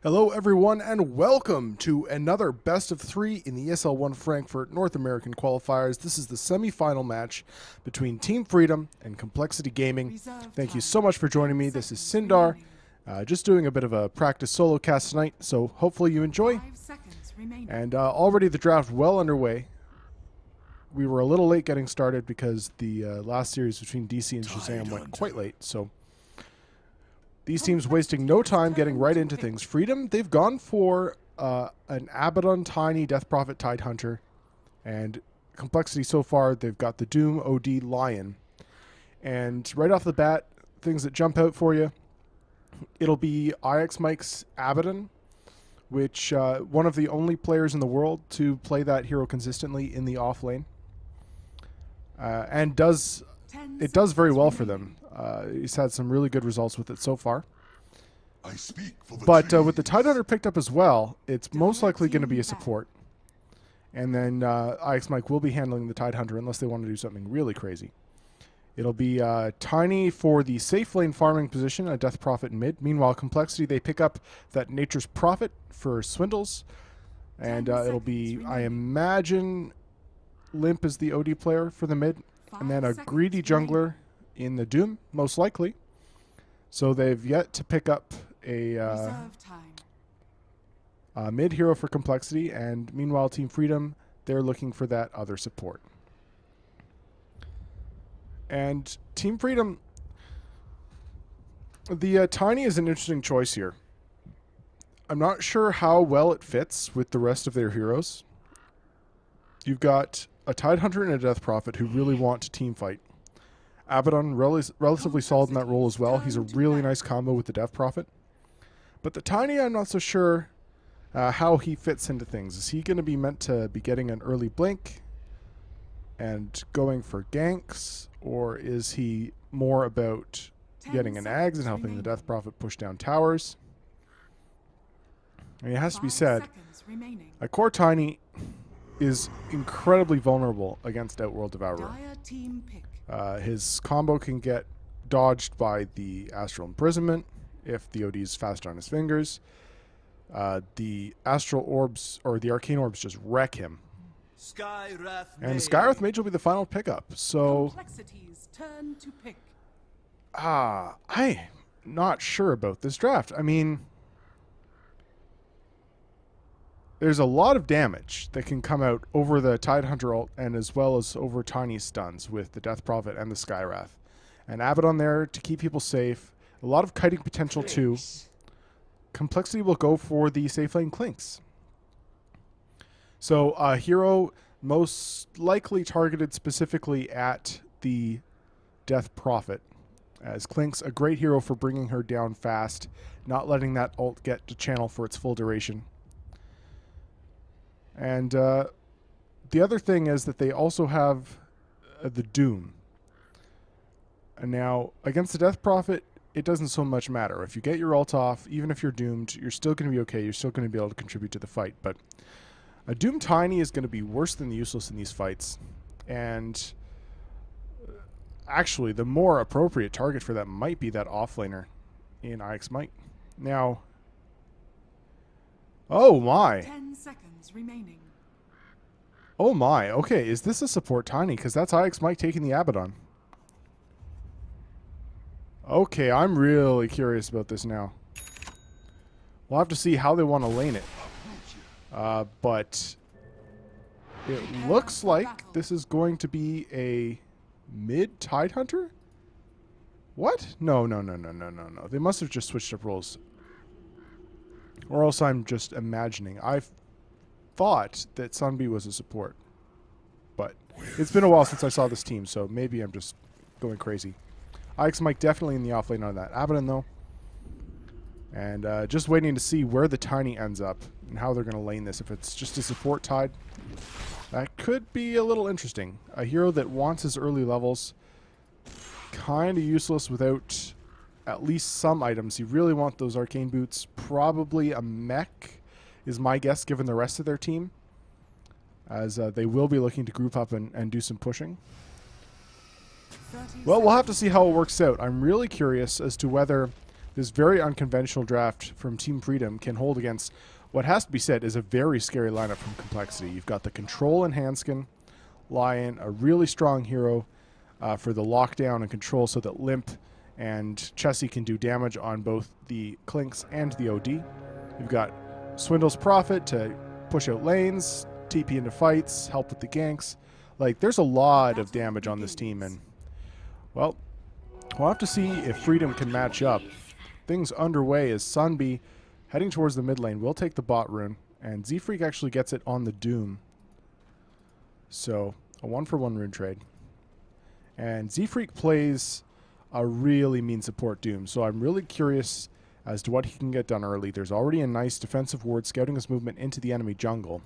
Hello everyone and welcome to another best of 3 in the ESL 1 Frankfurt North American qualifiers. This is the semi-final match between Team Freedom and Complexity Gaming. Thank you so much for joining me. This is Sindar, just doing a bit of a practice solo cast tonight, so hopefully you enjoy. And already the draft well underway. We were a little late getting started because the last series between DC and Shazam went quite late, so these teams wasting no time getting right into things. Freedom, they've gone for an Abaddon Tiny Death Prophet Tidehunter, and Complexity so far, they've got the Doom OD Lion. And right off the bat, things that jump out for you, it'll be IX Mike's Abaddon, which one of the only players in the world to play that hero consistently in the off lane. And it does very well for them. He's had some really good results with it so far. But with the Tidehunter picked up as well, it's most likely going to be a support. And then IX Mike will be handling the Tidehunter unless they want to do something really crazy. It'll be Tiny for the safe lane farming position, a Death Prophet mid. Meanwhile, Complexity, they pick up that Nature's Prophet for Swindles. And it'll be, I imagine, Limp is the OD player for the mid. And then a greedy jungler in the Doom, most likely. So they've yet to pick up a mid hero for Complexity, and meanwhile Team Freedom, they're looking for that other support. And Team Freedom, the Tiny is an interesting choice here. I'm not sure how well it fits with the rest of their heroes. You've got a Tidehunter and a Death Prophet who really want to team fight. Abaddon, relatively solid in that role as well. He's a really nice combo with the Death Prophet. But the Tiny, I'm not so sure how he fits into things. Is he going to be meant to be getting an early blink and going for ganks? Or is he more about getting an Ags and helping the Death Prophet push down towers? I mean, it has to be said, a core Tiny is incredibly vulnerable against Outworld Devourer. His combo can get dodged by the Astral Imprisonment if the OD is faster on his fingers. The Astral Orbs, or the Arcane Orbs, just wreck him. And Skywrath Mage will be the final pickup. So, I'm not sure about this draft. I mean, there's a lot of damage that can come out over the Tidehunter ult and as well as over Tiny stuns with the Death Prophet and the Skywrath. And Abaddon there to keep people safe. A lot of kiting potential too. Complexity will go for the safe lane Clinks. So a hero most likely targeted specifically at the Death Prophet. As Clinks, a great hero for bringing her down fast, not letting that ult get to channel for its full duration. And the other thing is that they also have the Doom. And now, against the Death Prophet, it doesn't so much matter. If you get your ult off, even if you're doomed, you're still going to be okay. You're still going to be able to contribute to the fight. But a Doom Tiny is going to be worse than useless in these fights. And actually, the more appropriate target for that might be that offlaner in IX Mike. Now, oh my. 10 seconds remaining. Oh my. Okay, is this a support Tiny? Because that's IX Mike taking the Abaddon. Okay, I'm really curious about this now. We'll have to see how they want to lane it. But it looks like this is going to be a mid Tidehunter? What? No. They must have just switched up roles. Or else I'm just imagining. I thought that Sunbee was a support. But it's been a while since I saw this team, so maybe I'm just going crazy. IX Mike definitely in the offlane on that. Abaddon, though. And just waiting to see where the Tiny ends up and how they're going to lane this. If it's just a support Tide, that could be a little interesting. A hero that wants his early levels, kind of useless without at least some items. You really want those arcane boots. Probably a mech is my guess given the rest of their team, as they will be looking to group up and do some pushing. Well, we'll have to see how it works out. I'm really curious as to whether this very unconventional draft from Team Freedom can hold against what has to be said is a very scary lineup from Complexity. You've got the Control and Hanskin, Lion, a really strong hero for the lockdown and control so that Limp and Chessie can do damage on both the Clinks and the OD. You've got Swindle's Prophet to push out lanes, TP into fights, help with the ganks. Like, there's a lot of damage on this team, and, well, we'll have to see if Freedom can match up. Things underway as Sunby, heading towards the mid lane, will take the bot rune, and Z-Freak actually gets it on the Doom. So, a 1-for-1 rune trade. And Z-Freak plays a really mean support Doom, so I'm really curious as to what he can get done early. There's already a nice defensive ward scouting his movement into the enemy jungle.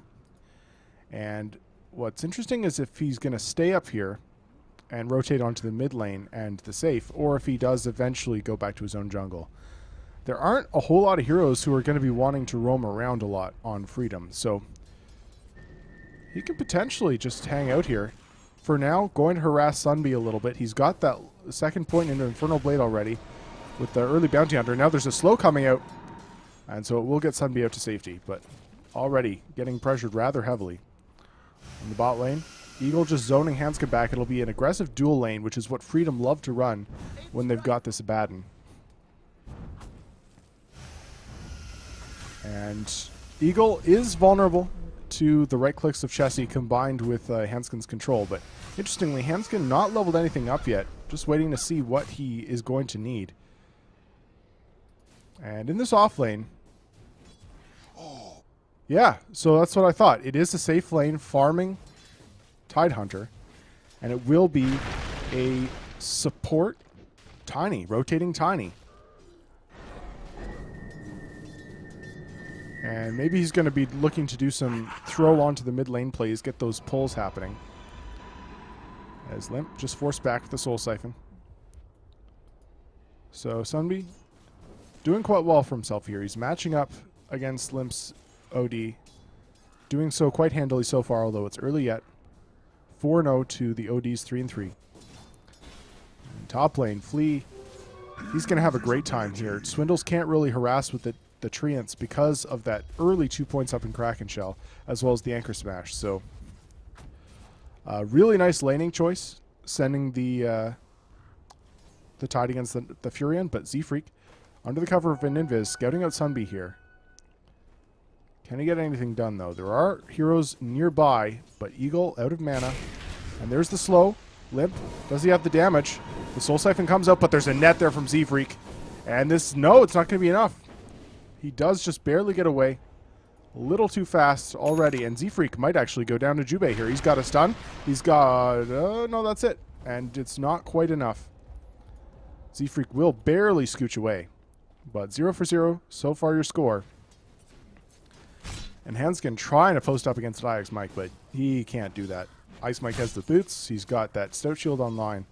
And what's interesting is if he's going to stay up here and rotate onto the mid lane and the safe, or if he does eventually go back to his own jungle. There aren't a whole lot of heroes who are going to be wanting to roam around a lot on Freedom, so he could potentially just hang out here. For now, going to harass Sunby a little bit. He's got that second point into Infernal Blade already with the early Bounty Hunter. Now there's a slow coming out, and so it will get Sunby out to safety, but already getting pressured rather heavily. In the bot lane, Eagle just zoning Hanska back. It'll be an aggressive dual lane, which is what Freedom love to run when they've got this Abaddon. And Eagle is vulnerable to the right clicks of Chessie combined with Hanskin's control, but interestingly, Hanskin not leveled anything up yet, just waiting to see what he is going to need. And in this off lane, yeah, so that's what I thought. It is a safe lane farming Tidehunter, and it will be a support Tiny, rotating Tiny. And maybe he's going to be looking to do some throw onto the mid lane plays, get those pulls happening. As Limp just forced back with the Soul Siphon. So Sunby doing quite well for himself here. He's matching up against Limp's OD. Doing so quite handily so far, although it's early yet. 4-0 to the OD's 3-3. Top lane, Flea. He's going to have a great time here. Swindles can't really harass with the Treants because of that early 2 points up in Kraken Shell, as well as the Anchor Smash. So, really nice laning choice, sending the Tide against the Furion, but Z-Freak, under the cover of an Invis, scouting out Sunby here. Can he get anything done, though? There are heroes nearby, but Eagle out of mana. And there's the slow. Limp, does he have the damage? The Soul Siphon comes out, but there's a net there from Z-Freak. And this, no, it's not going to be enough. He does just barely get away. A little too fast already, and Z-Freak might actually go down to Jubei here. He's got a stun. He's got... no, that's it. And it's not quite enough. Z-Freak will barely scooch away. But 0 for 0, so far your score. And Hanskin trying to post up against Ice Mike, but he can't do that. Ice Mike has the boots. He's got that Stout Shield online,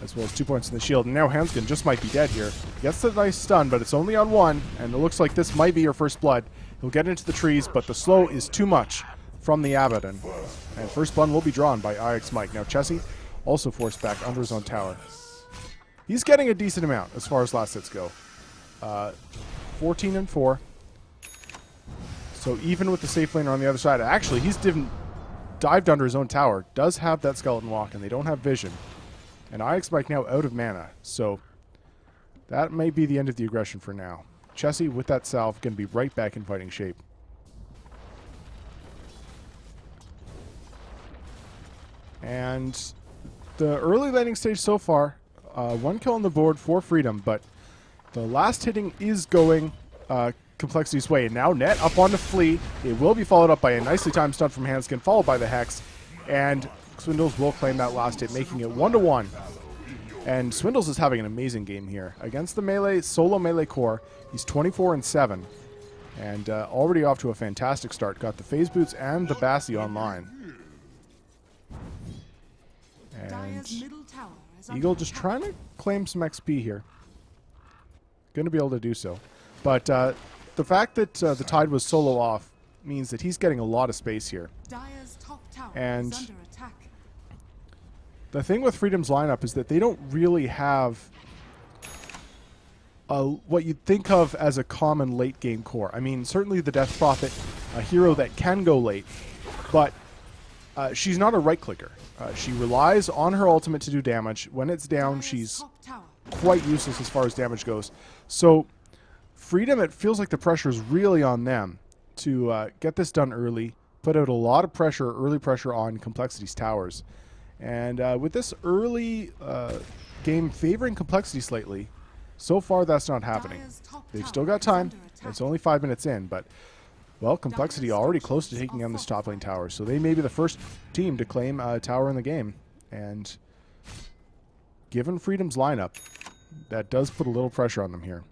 as well as 2 points in the shield. And now Hanskin just might be dead here. Gets the nice stun, but it's only on one, and it looks like this might be your first blood. He'll get into the trees, but the slow is too much from the Abaddon. And first blood will be drawn by IX Mike. Now Chessie also forced back under his own tower. He's getting a decent amount as far as last hits go. 14 and 4. So even with the safe laner on the other side, actually he's dived under his own tower. Does have that skeleton walk, and they don't have vision. And IX Mike now out of mana, so that may be the end of the aggression for now. Chessie with that salve going to be right back in fighting shape. And the early laning stage so far, 1 kill on the board for Freedom, but the last hitting is going Complexity's way. And now net up onto Flea. It will be followed up by a nicely timed stun from Hanskin, followed by the Hex. And Swindles will claim that last hit, making it 1-1. And Swindles is having an amazing game here. Against the melee, solo melee core, he's 24 and 7. And already off to a fantastic start. Got the Phase Boots and the Bassi online. And Eagle just trying to claim some XP here. Going to be able to do so. But the fact that the Tide was solo off means that he's getting a lot of space here. And the thing with Freedom's lineup is that they don't really have what you'd think of as a common late game core. I mean, certainly the Death Prophet, a hero that can go late, but she's not a right clicker. She relies on her ultimate to do damage. When it's down, she's quite useless as far as damage goes. So Freedom, it feels like the pressure is really on them to get this done early, put out a lot of pressure, early pressure on Complexity's towers. And with this early game favoring Complexity slightly, so far that's not happening. They've still got time. It's only 5 minutes in, but, well, Complexity already close to taking on this top lane tower, so they may be the first team to claim a tower in the game. And given Freedom's lineup, that does put a little pressure on them here.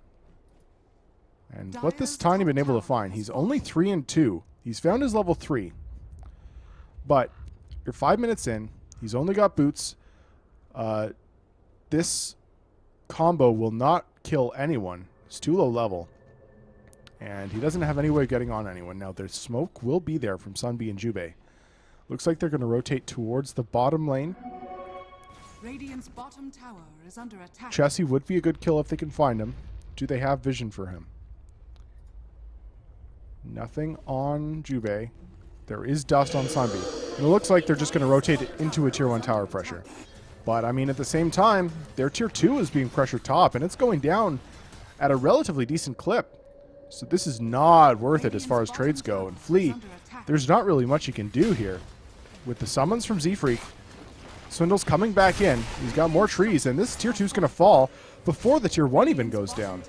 And what this Tiny been able to find, he's only 3 and 2. He's found his level 3. But you're 5 minutes in. He's only got boots. This combo will not kill anyone. It's too low level. And he doesn't have any way of getting on anyone. Now, their smoke will be there from Sunbi and Jubei. Looks like they're going to rotate towards the bottom lane. Radiant's bottom tower is under attack. Chessie would be a good kill if they can find him. Do they have vision for him? Nothing on Jubei. There is dust on Sunbi. And it looks like they're just going to rotate it into a tier 1 tower pressure. But, I mean, at the same time, their tier 2 is being pressured top, and it's going down at a relatively decent clip. So this is not worth it as far as trades go. And Flea, there's not really much he can do here. With the summons from Z-Freak, Swindle's coming back in. He's got more trees, and this tier 2 is going to fall before the tier 1 even goes down.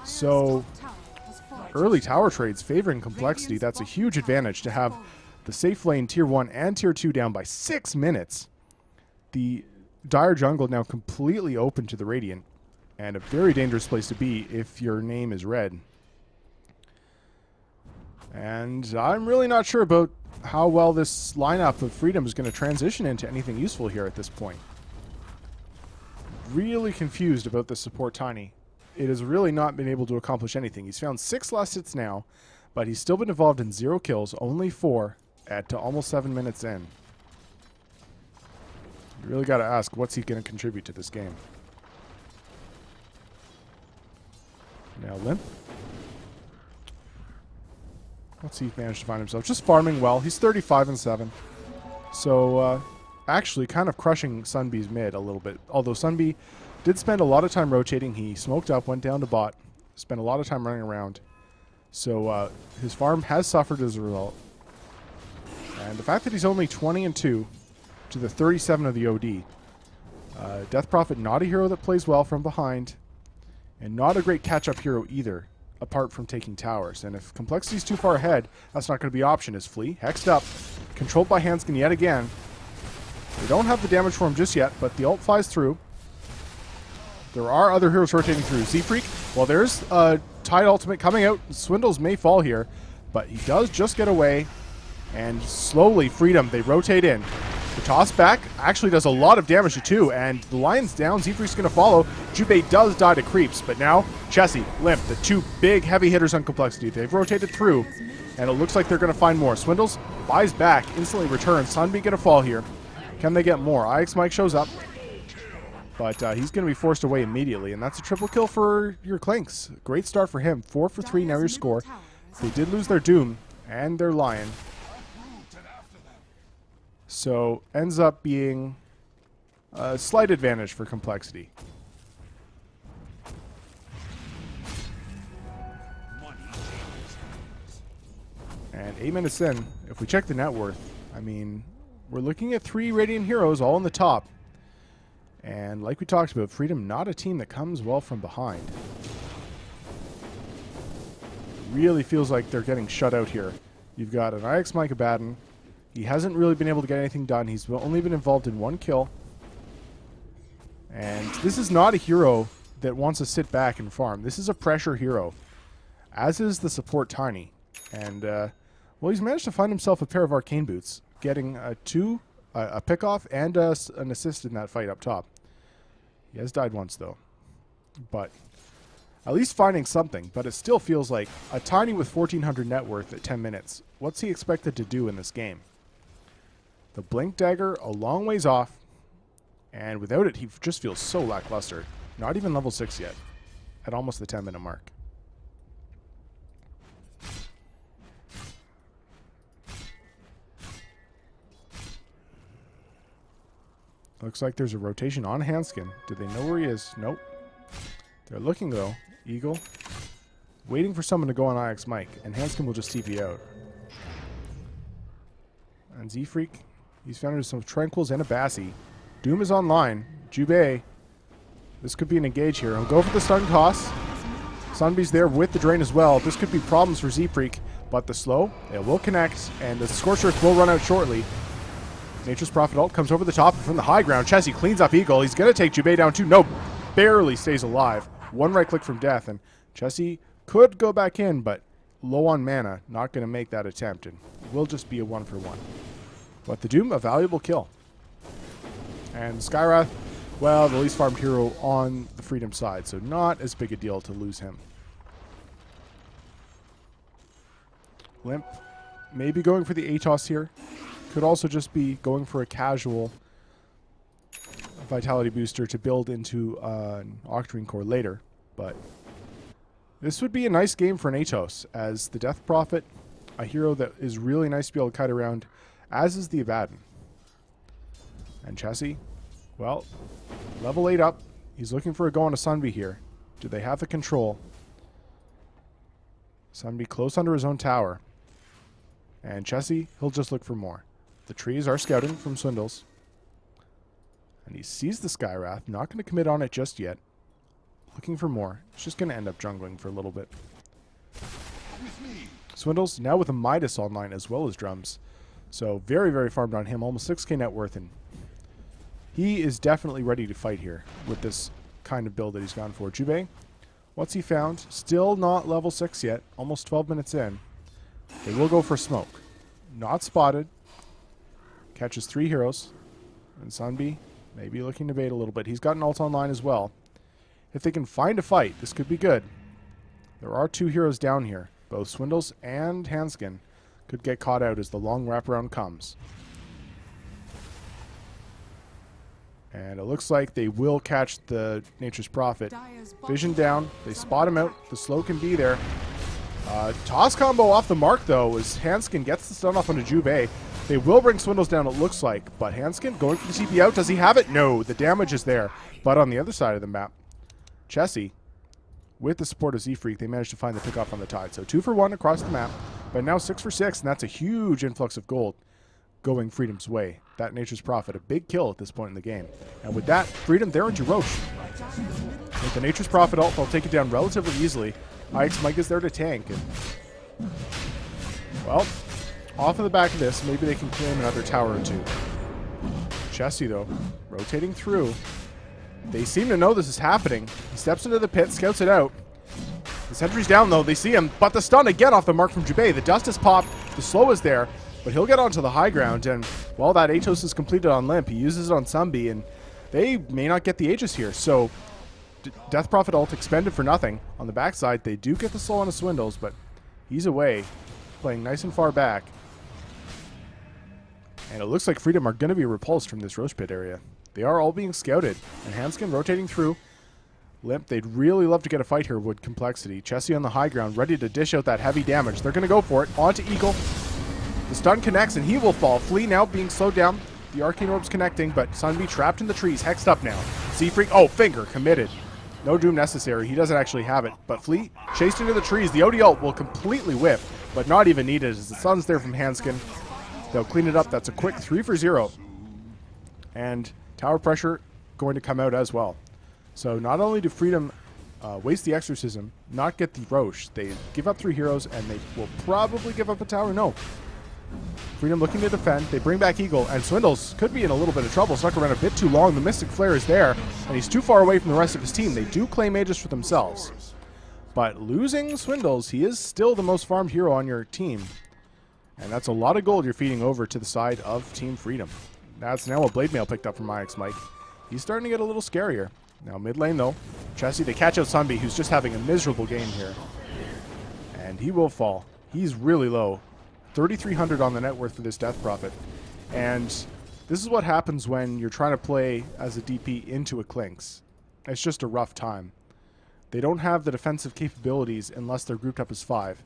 So, early tower trades favoring Complexity. That's a huge advantage to have the safe lane tier 1 and tier 2 down by 6 minutes. The Dire jungle now completely open to the Radiant, and a very dangerous place to be if your name is red. And I'm really not sure about how well this lineup of Freedom is going to transition into anything useful here at this point. Really confused about the support Tiny. It has really not been able to accomplish anything. He's found 6 last hits now, but he's still been involved in 0 kills, only 4 at almost 7 minutes in. You really got to ask, what's he going to contribute to this game? Now Limp. Let's see if he managed to find himself. Just farming well. He's 35 and 7. So, actually kind of crushing Sunbi's mid a little bit. Although Sunbi did spend a lot of time rotating. He smoked up, went down to bot, spent a lot of time running around. So, his farm has suffered as a result. And the fact that he's only 20 and 2 to the 37 of the OD. Death Prophet, not a hero that plays well from behind. And not a great catch-up hero either, apart from taking towers. And if Complexity's too far ahead, that's not going to be an option. Is Flea hexed up, controlled by Hanskin yet again. They don't have the damage for him just yet, but the ult flies through. There are other heroes rotating through. Z-Freak, well, there's a Tide ultimate coming out. Swindles may fall here, but he does just get away. And slowly, Freedom, they rotate in. The toss back actually does a lot of damage to 2, and the Lion's down. Z-Freak's going to follow. Jubei does die to creeps, but now Chessie, Limp, the 2 big heavy hitters on Complexity. They've rotated through, and it looks like they're going to find more. Swindles buys back, instantly returns. Sunbi going to fall here. Can they get more? IX Mike shows up, but he's going to be forced away immediately, and that's a triple kill for your Clinks. Great start for him. 4 for 3 now your score. They did lose their Doom and their Lion. So, ends up being a slight advantage for Complexity. And 8 minutes in, if we check the net worth, I mean, we're looking at 3 Radiant heroes all in the top. And like we talked about, Freedom not a team that comes well from behind. Really feels like they're getting shut out here. You've got an IX Mike Abaddon. He hasn't really been able to get anything done. He's only been involved in 1 kill. And this is not a hero that wants to sit back and farm. This is a pressure hero, as is the support Tiny. And, well, he's managed to find himself a pair of arcane boots, getting a pick-off and an assist in that fight up top. He has died once, though. But at least finding something. But it still feels like a Tiny with 1,400 net worth at 10 minutes. What's he expected to do in this game? The Blink Dagger a long ways off. And without it, he just feels so lackluster. Not even level 6 yet, at almost the 10-minute mark. Looks like there's a rotation on Hanskin. Do they know where he is? Nope. They're looking, though. Eagle. Waiting for someone to go on IX Mike, and Hanskin will just TP out. And Z-Freak, he's found some Tranquils and a Bassi. Doom is online. Jubei. This could be an engage here. He'll go for the stun toss. Sunbee's there with the drain as well. This could be problems for Z-Freak, but the slow, it will connect, and the Scorched Earth will run out shortly. Nature's Prophet ult comes over the top from the high ground. Chessie cleans up Eagle. He's going to take Jubei down too. No, barely stays alive. One right click from death, and Chessie could go back in, but low on mana. Not going to make that attempt, and will just be a 1-for-1. But the Doom, a valuable kill. And Skywrath, well, the least farmed hero on the Freedom side, so not as big a deal to lose him. Limp, maybe going for the Atos here. Could also just be going for a casual Vitality booster to build into an Octarine Core later. But this would be a nice game for an Atos, as the Death Prophet, a hero that is really nice to be able to kite around, as is the Abaddon. And Chessie, well, level 8 up. He's looking for a go on a Sunbee here. Do they have the control? Sunbee close under his own tower. And Chessie, he'll just look for more. The trees are scouting from Swindles. And he sees the Skywrath. Not going to commit on it just yet. Looking for more. He's just going to end up jungling for a little bit. Swindles now with a Midas online as well as drums. So very, very farmed on him. Almost 6k net worth. And he is definitely ready to fight here with this kind of build that he's gone for. Jubei, what's he found? Still not level 6 yet. Almost 12 minutes in. They will go for smoke. Not spotted. Catches 3 heroes. And Sunbee maybe looking to bait a little bit. He's got an ult online as well. If they can find a fight, this could be good. There are 2 heroes down here. Both Swindles and Hanskin could get caught out as the long wraparound comes. And it looks like they will catch the Nature's Prophet. Vision down. They spot him out. The slow can be there. Toss combo off the mark, though, as Hanskin gets the stun off onto Jubei. They will bring Swindles down, it looks like. But Hanskin going for the TP out. Does he have it? No. The damage is there. But on the other side of the map, Chessie, with the support of Z-Freak, they managed to find the pickoff on the tide. So 2 for 1 across the map. But now 6 for 6, and that's a huge influx of gold going Freedom's way. That Nature's Prophet, a big kill at this point in the game. And with that, Freedom, they're into Roche. With the Nature's Prophet ult, they'll take it down relatively easily. IX Mike is there to tank. And, well, off of the back of this, maybe they can claim another tower or 2. Chessie, though, rotating through. They seem to know this is happening. He steps into the pit, scouts it out. The sentry's down, though. They see him, but the stun again off the mark from Jubei. The dust is popped. The slow is there, but he'll get onto the high ground. And while that Atos is completed on Limp, he uses it on Sunbee, and they may not get the Aegis here. So Death Prophet ult expended for nothing. On the backside, they do get the slow on the Swindles, but he's away, playing nice and far back. And it looks like Freedom are going to be repulsed from this Roche Pit area. They are all being scouted, and Hanskin rotating through. Limp, they'd really love to get a fight here with Complexity. Chessie on the high ground, ready to dish out that heavy damage. They're going to go for it. On to Eagle. The stun connects, and he will fall. Flea now being slowed down. The Arcane Orb's connecting, but Sunbee trapped in the trees. Hexed up now. Z-Freak, oh, finger, committed. No Doom necessary. He doesn't actually have it. But Flea chased into the trees. The OD ult will completely whip, but not even needed as the sun's there from Hanskin. They'll clean it up. That's a quick 3 for 0. And tower pressure going to come out as well. So not only do Freedom waste the Exorcism, not get the Roche, they give up 3 heroes, and they will probably give up a tower. No. Freedom looking to defend. They bring back Eagle, and Swindles could be in a little bit of trouble. Stuck around a bit too long. The Mystic Flare is there, and he's too far away from the rest of his team. They do claim Aegis for themselves. But losing Swindles, he is still the most farmed hero on your team. And that's a lot of gold you're feeding over to the side of Team Freedom. That's now a Blade Mail picked up from IX Mike. He's starting to get a little scarier. Now mid lane though, Chessie, they catch out Sunbee, who's just having a miserable game here. And he will fall. He's really low. 3,300 on the net worth for this Death Prophet. And This is what happens when you're trying to play as a DP into a Clinks. It's just a rough time. They don't have the defensive capabilities unless they're grouped up as 5.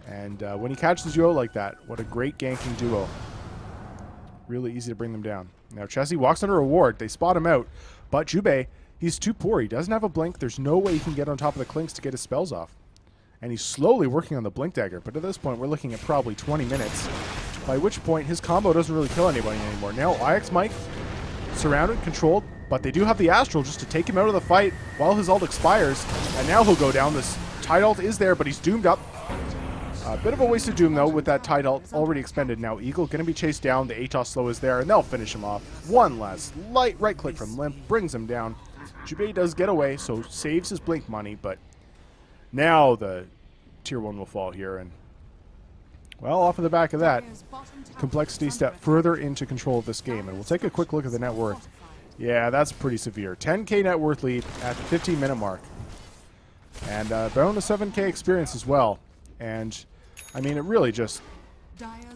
And when he catches you out like that, what a great ganking duo. Really easy to bring them down. Now Chessie walks under a ward. They spot him out. But Jubei, he's too poor. He doesn't have a blink. There's no way he can get on top of the Clinks to get his spells off. And he's slowly working on the blink dagger. But at this point, we're looking at probably 20 minutes. By which point, his combo doesn't really kill anybody anymore. Now IX Mike, surrounded, controlled. But they do have the Astral just to take him out of the fight while his ult expires. And now he'll go down. This Tide ult is there, but he's doomed up. A bit of a wasted doom, though, with that Tide ult already expended. Now Eagle going to be chased down. The Atos slow is there, and they'll finish him off. One last light right click from Limp brings him down. Jubei does get away, so saves his blink money, but now the tier 1 will fall here. And, well, off of the back of that, Complexity step further into control of this game. And we'll take a quick look at the net worth. Yeah, that's pretty severe. 10K net worth lead at the 15-minute mark. And around a 7K experience as well. And I mean, it really just,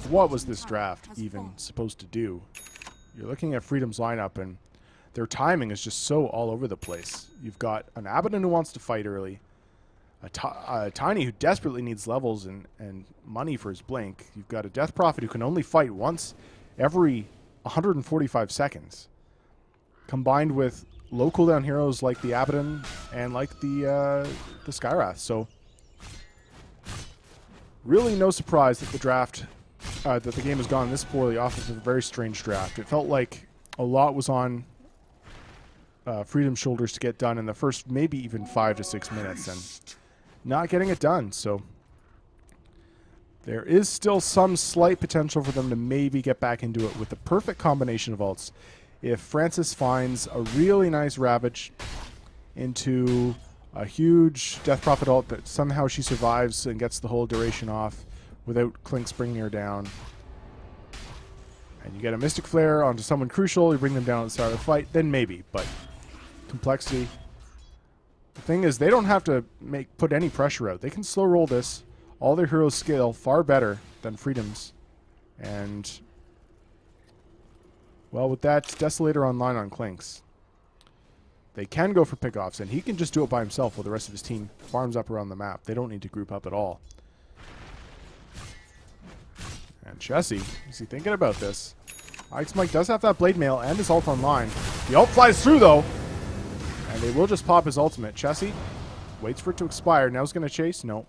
what was this draft even supposed to do? You're looking at Freedom's lineup, and their timing is just so all over the place. You've got an Abaddon who wants to fight early, a Tiny who desperately needs levels and money for his blink. You've got a Death Prophet who can only fight once every 145 seconds, combined with low cooldown heroes like the Abaddon and like the Skywrath. So really no surprise that the draft, that the game has gone this poorly off of a very strange draft. It felt like a lot was on Freedom's shoulders to get done in the first maybe even 5 to 6 minutes, and not getting it done. So there is still some slight potential for them to maybe get back into it with the perfect combination of ults. If Francis finds a really nice Ravage into a huge Death Prophet ult, but somehow she survives and gets the whole duration off without Clinks bringing her down. And you get a Mystic Flare onto someone crucial, you bring them down at the start of the fight, then maybe. But Complexity, the thing is, they don't have to put any pressure out. They can slow roll this. All their heroes scale far better than Freedom's. And, well, with that Desolator online on Clinks, they can go for pickoffs, and he can just do it by himself while the rest of his team farms up around the map. They don't need to group up at all. And Chessie, is he thinking about this? IX Mike does have that Blade Mail and his ult online. The ult flies through, though, and they will just pop his ultimate. Chessie waits for it to expire. Now he's going to chase. No.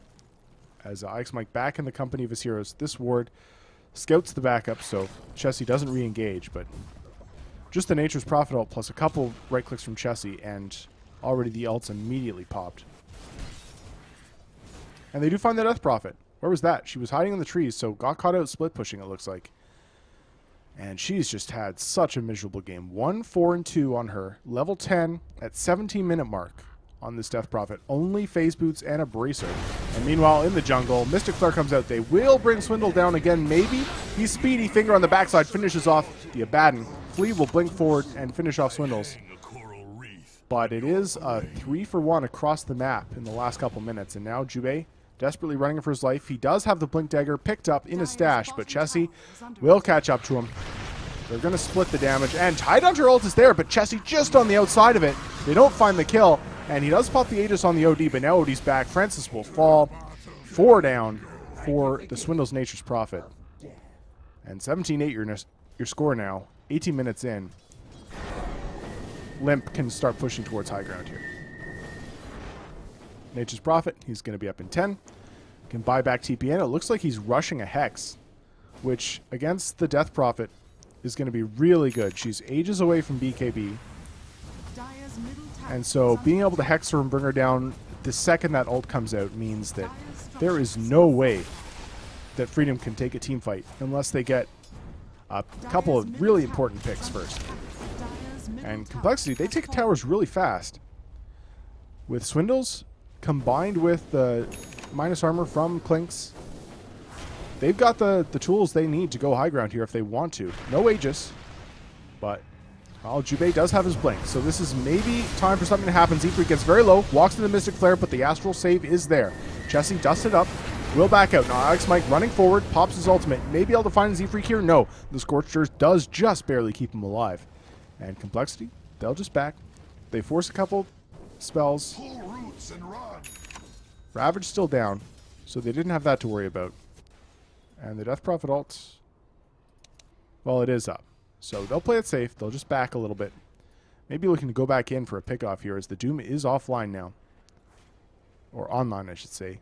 As IX Mike back in the company of his heroes. This ward scouts the backup, so Chessie doesn't re-engage, but just the Nature's Prophet ult plus a couple right clicks from Chessie, and already the ult's immediately popped. And they do find the Death Prophet. Where was that? She was hiding in the trees, so got caught out split pushing, it looks like. And she's just had such a miserable game. 1, 4, and 2 on her. Level 10 at 17-minute mark on this Death Prophet. Only phase boots and a bracer. And meanwhile, in the jungle, Mystic Flare comes out. They will bring Swindle down again, maybe. He's speedy. Finger on the backside finishes off the Abaddon. Flea will blink forward and finish off Swindles. But it is a 3-for-1 across the map in the last couple minutes. And now Jubei desperately running for his life. He does have the Blink Dagger picked up in his stash, but Chessie will catch up to him. They're going to split the damage. And Tidehunter ult is there, but Chessie just on the outside of it. They don't find the kill. And he does pop the Aegis on the OD, but now OD's back. Francis will fall. 4 down for the Swindle's Nature's Prophet. And 17-8 your score now. 18 minutes in. Limp can start pushing towards high ground here. Nature's Prophet, he's going to be up in 10. Can buy back TPN. It looks like he's rushing a Hex, which against the Death Prophet is going to be really good. She's ages away from BKB. And so being able to Hex her and bring her down the second that ult comes out means that there is no way that Freedom can take a team fight unless they get a couple of really important picks first. And Complexity, they take towers really fast. With Swindles combined with the minus armor from Clinks, they've got the tools they need to go high ground here if they want to. No Aegis, but Jubei does have his blink, so this is maybe time for something to happen. Siegfried gets very low, walks into Mystic Flare, but the Astral save is there. Chessie dusted up, will back out. Now Alex Mike running forward, pops his ultimate. Maybe able to find Z Freak here? No. The Scorcher does just barely keep him alive. And Complexity, they'll just back. They force a couple spells. Pull roots and run. Ravage still down, so they didn't have that to worry about. And the Death Prophet ult, well, it is up. So they'll play it safe. They'll just back a little bit. Maybe looking to go back in for a pickoff here as the Doom is offline now. Or online, I should say.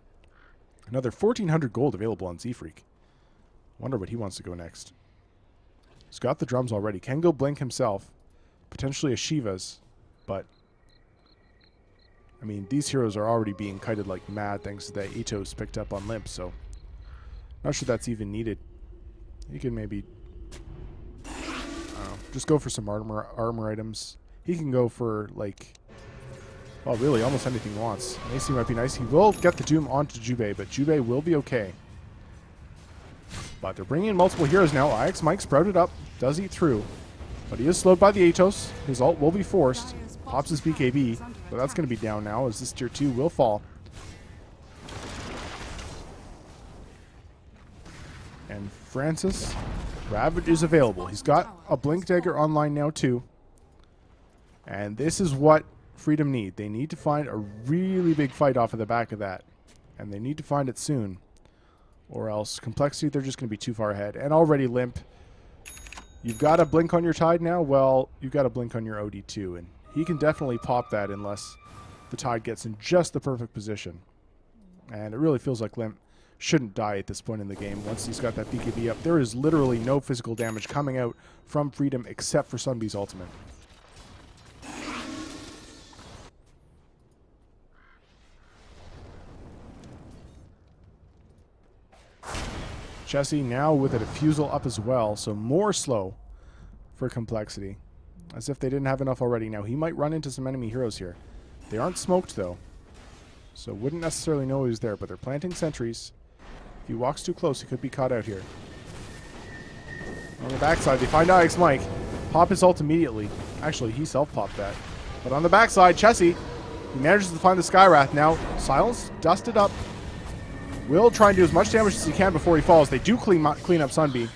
Another 1,400 gold available on Z-Freak. Wonder what he wants to go next. He's got the drums already. Can go Blink himself. Potentially a Shiva's. But, I mean, these heroes are already being kited like mad thanks to that Atos picked up on Limp, so not sure that's even needed. He can maybe, I don't know, just go for some armor items. He can go for, like, well, really, almost anything he wants. AC might be nice. He will get the Doom onto Jubei, but Jubei will be okay. But they're bringing in multiple heroes now. IX Mike sprouted up, does eat through, but he is slowed by the Atos. His ult will be forced. Pops his BKB, but that's going to be down now as this tier 2 will fall. And Francis, Ravage is available. He's got a Blink Dagger online now too. And this is what Freedom need. They need to find a really big fight off of the back of that. And they need to find it soon. Or else Complexity, they're just going to be too far ahead. And already Limp. You've got a Blink on your Tide now? Well, you've got a Blink on your OD too. And he can definitely pop that unless the Tide gets in just the perfect position. And it really feels like Limp shouldn't die at this point in the game. Once he's got that BKB up, there is literally no physical damage coming out from Freedom except for Sunbee's ultimate. Chessie now with a Diffusal up as well, so more slow for Complexity. As if they didn't have enough already. Now he might run into some enemy heroes here. They aren't smoked though, so wouldn't necessarily know he's there, but they're planting sentries. If he walks too close, he could be caught out here. On the backside, they find IX Mike. Pop his ult immediately. Actually, he self-popped that. But on the backside, Chessie, he manages to find the Skywrath now. Silence, dusted up. Will try and do as much damage as he can before he falls. They do clean up Sunbee.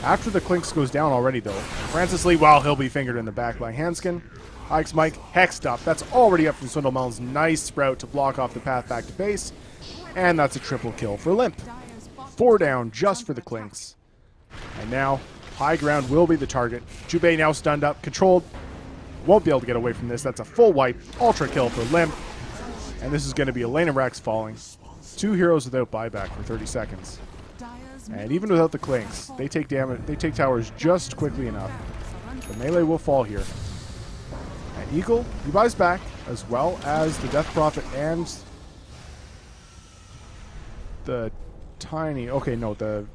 After the Clinks goes down already, though. Francis Lee, well, he'll be fingered in the back by Hanskin. IX Mike, hexed up. That's already up from Swindlemelon's nice sprout to block off the path back to base. And that's a triple kill for Limp. 4 down just for the Clinks. And now, high ground will be the target. Jubei now stunned up, controlled. Won't be able to get away from this. That's a full wipe. Ultra kill for Limp. And this is going to be Elena Rex falling. 2 heroes without buyback for 30 seconds. And even without the Clinks, they take damage. They take towers just quickly enough. The melee will fall here. And Eagle, he buys back, as well as the Death Prophet and the tiny... Okay, no, the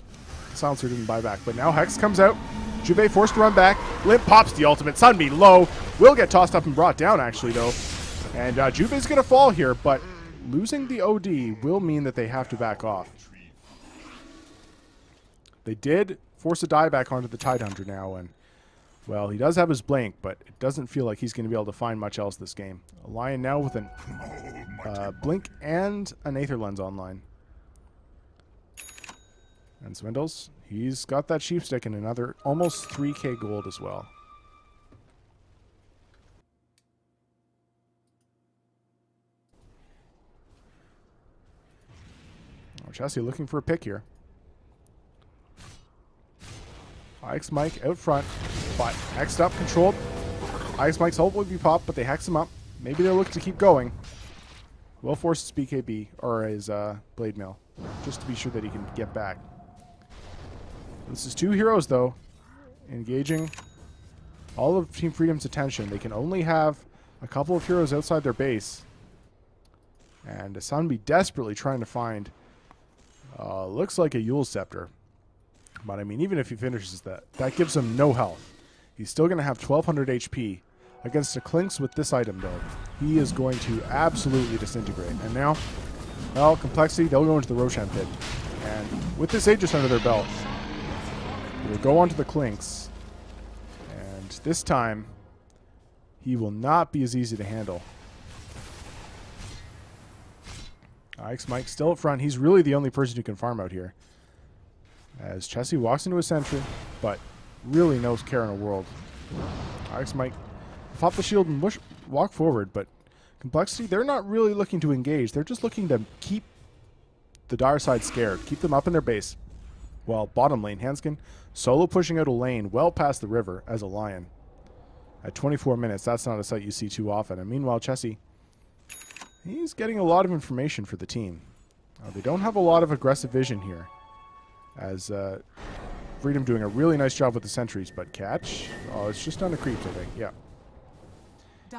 Silencer didn't buy back. But now Hex comes out. Jubei forced to run back. Limp pops the ultimate. Sunbee low. Will get tossed up and brought down, actually, though. And Jubei's going to fall here, but losing the OD will mean that they have to back off. They did force a dieback onto the Tidehunter now, and, well, he does have his Blink, but it doesn't feel like he's going to be able to find much else this game. A Lion now with an Blink and an Aether Lens online. And Swindles, he's got that Sheepstick and another almost 3k gold as well. Chessie looking for a pick here. IX Mike out front, but hexed up, controlled. IX Mike's ult will be popped, but they hex him up. Maybe they're looking to keep going. Will force his BKB, or his Blade Mail, just to be sure that he can get back. This is 2 heroes, though, engaging all of Team Freedom's attention. They can only have a couple of heroes outside their base. And Sunbee desperately trying to find, looks like a Yule Scepter. But, I mean, even if he finishes that, that gives him no health. He's still going to have 1,200 HP. Against the Clinks with this item, though, he is going to absolutely disintegrate. And now, well, Complexity, they'll go into the Roshan pit. And with this Aegis under their belt, we'll go on to the Clinks. And this time, he will not be as easy to handle. Ike's Mike still up front. He's really the only person who can farm out here. As Chessie walks into a sentry, but really no care in the world. Ike's Mike pop the shield and walk forward, but Complexity, they're not really looking to engage. They're just looking to keep the Dire side scared, keep them up in their base. While bottom lane, Hanskin solo pushing out a lane well past the river as a Lion. At 24 minutes, that's not a sight you see too often. And meanwhile, Chessie, he's getting a lot of information for the team. They don't have a lot of aggressive vision here. As Freedom doing a really nice job with the sentries, but catch? Oh, it's just on the creeps, I think. Yeah.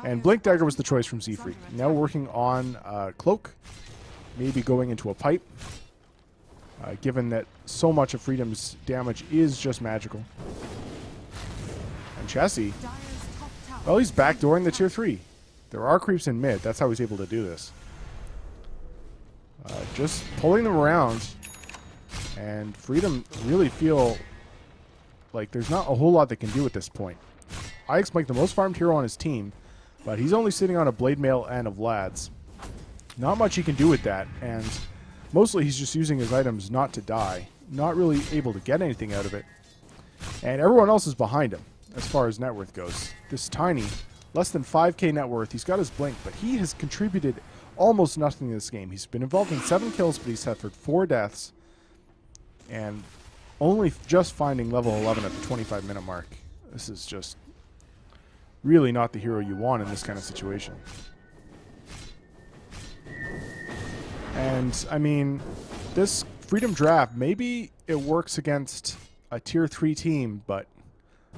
And Blink Dagger was the choice from Zfree. Now working on Cloak, maybe going into a pipe, given that so much of Freedom's damage is just magical. And Chessie, well, he's backdooring the tier 3. There are creeps in mid. That's how he's able to do this. Just pulling them around, and Freedom really feel like there's not a whole lot they can do at this point. Ike's Mike, the most farmed hero on his team, but he's only sitting on a Blade Mail and a Vlad's. Not much he can do with that, and mostly he's just using his items not to die. Not really able to get anything out of it. And everyone else is behind him as far as net worth goes. This tiny, less than 5k net worth, he's got his Blink, but he has contributed almost nothing in this game. He's been involved in 7 kills, but he's suffered 4 deaths. And only just finding level 11 at the 25-minute mark. This is just really not the hero you want in this kind of situation. And, I mean, this Freedom draft, maybe it works against a tier 3 team, but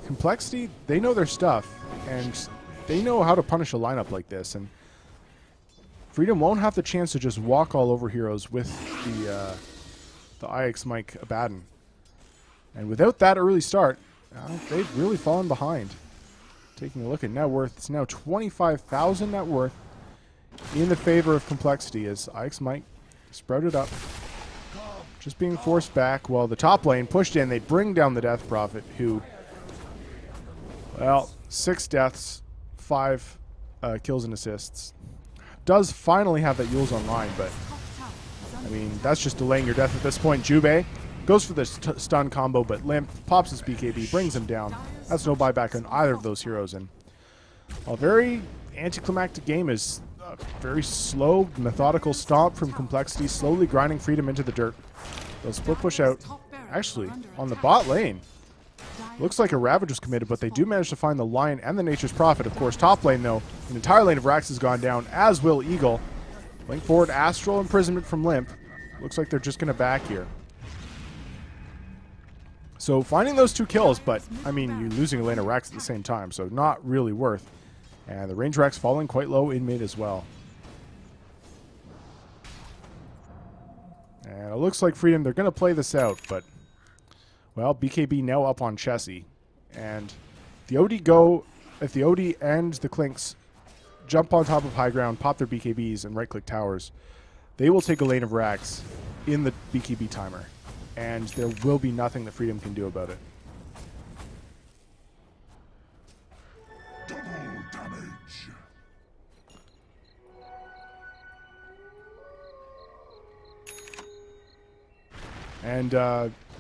Complexity, they know their stuff, and they know how to punish a lineup like this. And Freedom won't have the chance to just walk all over heroes with the IX Mike Abaddon. And without that early start, they've really fallen behind. Taking a look at net worth, it's now 25,000 net worth in the favor of Complexity as IX Mike sprouted up. Just being forced back while the top lane pushed in. They bring down the Death Prophet, who, well, 6 deaths, 5 kills and assists. Does finally have that Yule's online, but I mean, that's just delaying your death at this point. Jubei goes for the stun combo, but Limp pops his BKB, brings him down. That's no buyback on either of those heroes. And a very anticlimactic game is a very slow, methodical stomp from Complexity, slowly grinding Freedom into the dirt. They'll split push out. Actually, on the bot lane, looks like a Ravage was committed, but they do manage to find the Lion and the Nature's Prophet. Of course, top lane, though, an entire lane of Rax has gone down, as will Eagle. Link forward, Astral Imprisonment from Limp. Looks like they're just going to back here. So finding those 2 kills, but, I mean, you're losing a lane of Rax at the same time, so not really worth. And the range Rax falling quite low in mid as well. And it looks like Freedom, they're going to play this out, but, well, BKB now up on Chessie. And the OD go, if the OD and the Clinks jump on top of high ground, pop their BKBs, and right-click towers, they will take a lane of Rax in the BKB timer. And there will be nothing that Freedom can do about it. Double damage. And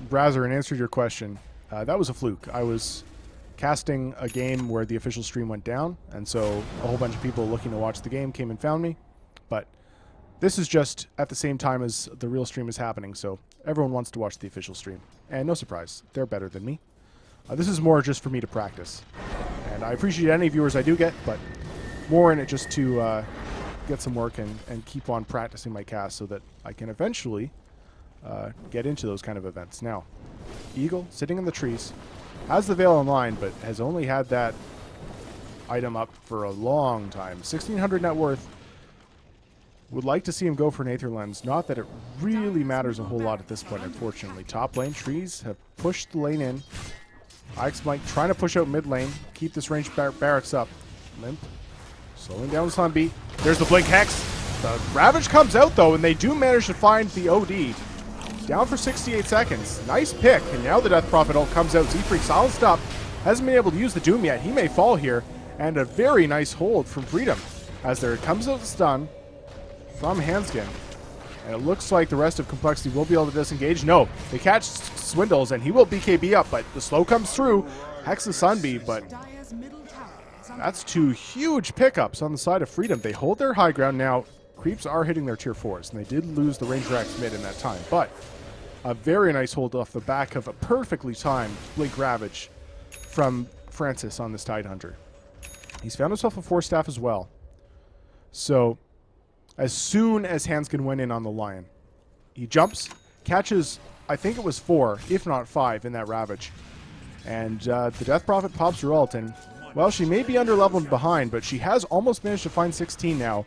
Brazer, in answer to your question, that was a fluke. I was casting a game where the official stream went down, and so a whole bunch of people looking to watch the game came and found me. But this is just at the same time as the real stream is happening, so everyone wants to watch the official stream. And no surprise, they're better than me. This is more just for me to practice. And I appreciate any viewers I do get, but more in it just to get some work and keep on practicing my cast so that I can eventually get into those kind of events. Now, Eagle, sitting in the trees, has the Veil online, but has only had that item up for a long time. 1,600 net worth. Would like to see him go for an Aether Lens. Not that it really matters a whole lot at this point, unfortunately. Top lane, trees have pushed the lane in. Ike's Mike trying to push out mid lane, keep this ranged barracks up. Limp, slowing down Sun Beat. There's the Blink Hex. The Ravage comes out, though, and they do manage to find the OD. Down for 68 seconds. Nice pick, and now the Death Prophet ult comes out. Z-Freak silenced up. Hasn't been able to use the Doom yet. He may fall here. And a very nice hold from Freedom. As there comes out the stun from Hanskin. And it looks like the rest of Complexity will be able to disengage. No, they catch Swindles, and he will BKB up, but the slow comes through. Hex the Sunbee, but Dire's middle tower is under that's two huge pickups on the side of Freedom. They hold their high ground now. Creeps are hitting their tier 4s, and they did lose the Ranger X mid in that time, but a very nice hold off the back of a perfectly timed Blink Ravage from Francis on this Tidehunter. He's found himself a 4-staff as well. So as soon as Hanskin went in on the Lion, he jumps, catches, I think it was 4, if not 5, in that Ravage. And the Death Prophet pops her ult, and, well, she may be under-leveled behind, but she has almost managed to find 16 now.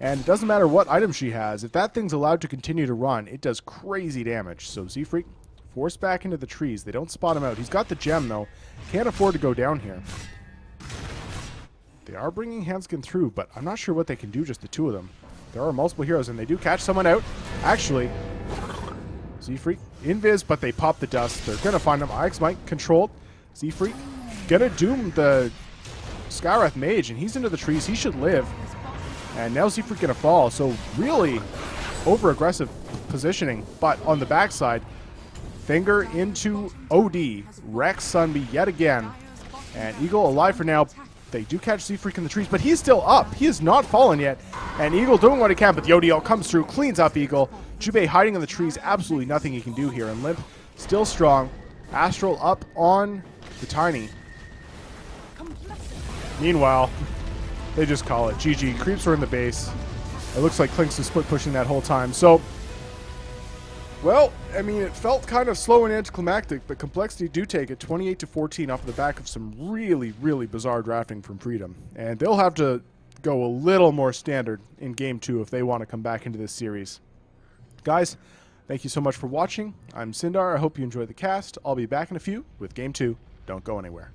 And it doesn't matter what item she has, if that thing's allowed to continue to run, it does crazy damage. So Z-Freak forced back into the trees. They don't spot him out. He's got the gem, though. Can't afford to go down here. They are bringing Hanskin through, but I'm not sure what they can do, just the two of them. There are multiple heroes, and they do catch someone out. Actually, Z-Freak, invis, but they pop the dust. They're going to find him. IX Mike controlled. Z-Freak going to doom the Skywrath Mage, and he's into the trees. He should live. And now Z-Freak going to fall. So really over-aggressive positioning. But on the backside, Finger into OD. Rex Sunbee yet again. And Eagle alive for now. They do catch Z-Freak in the trees, but he's still up. He has not fallen yet. And Eagle doing what he can, but the ODL comes through, cleans up Eagle. Jubei hiding in the trees, absolutely nothing he can do here. And Limp still strong. Astral up on the Tiny. Meanwhile, they just call it. GG. Creeps are in the base. It looks like Clinks is split pushing that whole time. So, well, I mean, it felt kind of slow and anticlimactic, but Complexity do take it 28-14 off the back of some really, really bizarre drafting from Freedom. And they'll have to go a little more standard in Game 2 if they want to come back into this series. Guys, thank you so much for watching. I'm Sindar. I hope you enjoyed the cast. I'll be back in a few with Game 2. Don't go anywhere.